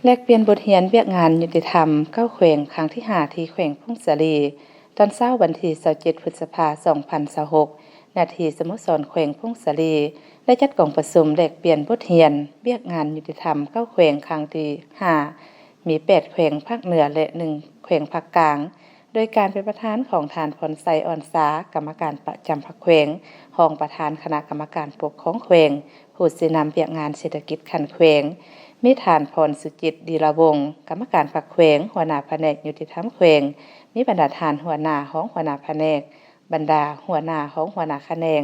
แลกเปลี่ยนบทเรียนเวียกงานยุติธรรมเก้าแขวงครั้งที่5ที่แขวงพงศาลีตอนเช้าวันที่27พฤษภาคม2026ณที่สโมสรแขวงพงศาลีได้จัดกองประชุมแลกเปลี่ยนบทเรียนเวียกงานยุติธรรมเก้าแขวงครั้งที่5มี8แขวงภาคเหนือและ1แขวงภาคกลางโดยการเป็นประธานของท่านพรไซอ่อนสากรรมการประจำภาคแขวงรองประธานคณะกรรมการปกครองแขวงผู้สินำเวียกงานเศรษฐกิจคันแขวงมีฐานพรสุจิตดีละวงศ์กรรมการภาคแขวงหัวหน้าแผนกยุติธรรมแขวงมีบรรดาฐานหัวหน้าของหัวหน้าแผนกบรรดาหัวหน้าของหัวหน้าแขนง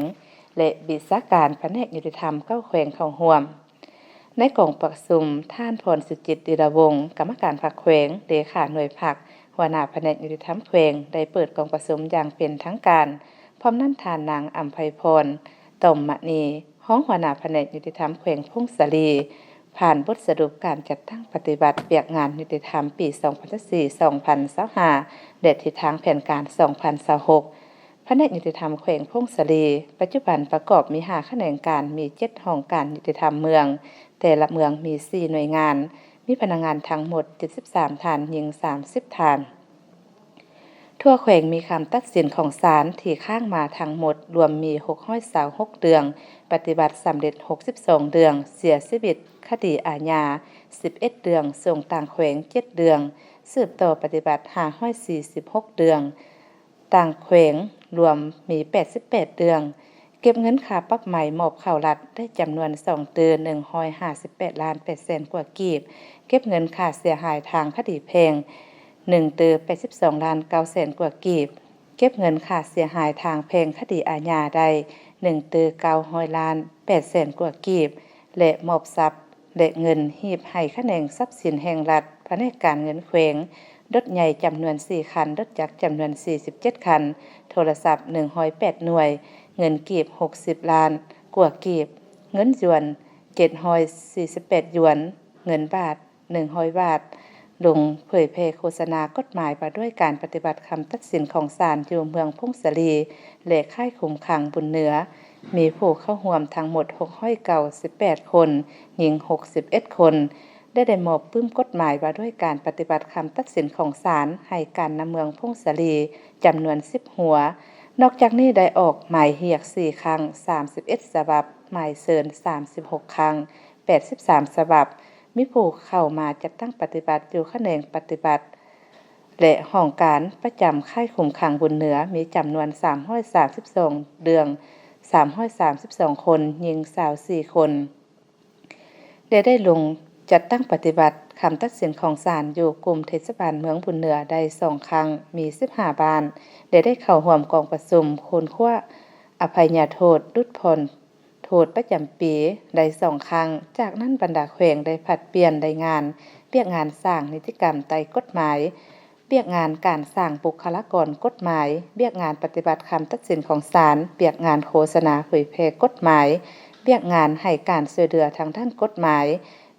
และวิชาการแผนกยุติธรรมเก้าแขวงเข้าร่วมในกองประชุมท่านพรสุจิตดีละวงศ์กรรมการภาคแขวงเลขาหน่วยภาคหัวหน้าแผนกยุติธรรมแขวงได้เปิดกองประชุมอย่างเป็นทางการพร้อมนั่นทานนางอัมไพพรต่อมมณีห้องหัวหน้าแผนกยุติธรรมแขวงพงศาลีผ่านบทสรุปการจัดตั้งปฏิบัติเวียกงานยุติธรรมปี 2024-2025 และทิศทางแผนการ 2026 แผนกยุติธรรมแขวงพงศาลีปัจจุบันประกอบมี5แขนงการมี7ห้องการยุติธรรมเมืองแต่ละเมืองมี4หน่วยงานมีพนักงานทั้งหมด73ท่านหญิง30ท่านทั่วแขวงมีคำตัดสินของศาลที่ข้างมาทั้งหมดรวมมี626เรื่องปฏิบัติสำเร็จ62เรื่องเสียชีวิตคดีอาญา11เรื่องส่งต่างแขวง7เรื่องสืบต่อปฏิบัติ546เรื่องต่างแขวงรวมมี88เรื่องเก็บเงินค่าปรับใหม่มอบเข้ารัฐได้จำนวน2ตือ158ล้าน8แสนกว่ากีบเก็บเงินค่าเสียหายทางคดีแพ่ง1ตือ82ล้าน9แสนกว่ากีบเก็บเงินค่าเสียหายทางแพ่งคดีอาญาได้1ตือ900ล้าน8แสนกว่ากีบและมอบทรัพย์และเงินหีบให้แขนงทรัพย์สินแห่งรัฐแผนกการเงินแขวงรถใหญ่จำนวน4คันรถจักรจำนวน47คันโทรศัพท์108หน่วยเงินกีบ60ล้านกว่ากีบเงินหยวน748หยวนเงินบาท100บาทลงเผยแพร่โฆษณากฎหมายว่าด้วยการปฏิบัติคำตัดสินของศาลอยู่เมืองพงศาลีและค่ายคุมขังบุญเหนือมีผู้เข้าร่วมทั้งหมด698คนหญิง61คนได้มอบปึ้มกฎหมายว่าด้วยการปฏิบัติคำตัดสินของศาลให้การนำเมืองพงศาลีจำนวน10หัวนอกจากนี้ได้ออกหมายเรียก4ครั้ง31ฉบับหมายเชิญ36ครั้ง83ฉบับมีผู้เข้ามาจัดตั้งปฏิบัติอยู่แขนงปฏิบัติและห้องการประจำค่ายคุมขังบุญเหนือมีจำนวน332เดือง332คนหญิง24คนได้ลงจัดตั้งปฏิบัติคำตัดสินของศาลอยู่กลุ่มเทศบาลเมืองบุญเหนือได้2ครั้งมี15บ้านได้เข้าร่วมกองประชุมคนขั้วอภัยโทษลดผ่อนโทษประจำปีได้2ครั้งจากนั้นบรรดาแขวงได้ผลัดเปลี่ยนได้งานเรียกงานสร้างนิติกรรมใต้กฎหมายเรียกงานการสร้างบุคลากรกฎหมายเรียกงานปฏิบัติคำตัดสินของศาลเรียกงานโฆษณาเผยแพร่กฎหมายเรียกงานให้การช่วยเหลือทางด้านกฎหมาย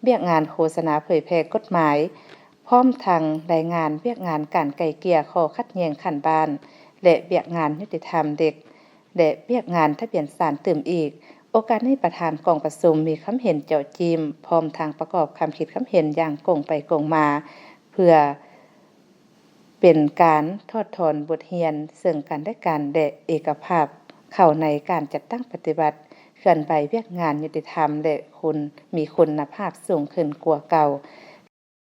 เรียกงานโฆษณาเผยแพร่กฎหมายพร้อมทางรายงานเรียกงานการไกล่เกลี่ยข้อขัดแย้งขันบ้านและเรียกงานยุติธรรมเด็กและเรียกงานทะเบียนศาลเติมอีกโอกาสนี้ประธานกองประชุมมีคำเห็นเจาะจิมพร้อมทางประกอบคำคิดคำเห็นอย่างกงไปกงมาเพื่อเป็นการทอดถอนบทเรียนซึ่งกันและกันและเอกภาพเข้าในการจัดตั้งปฏิบัติเคลื่อนไหวเวียกงานยุติธรรมและมีคุณภาพสูงขึ้นกว่าเก่า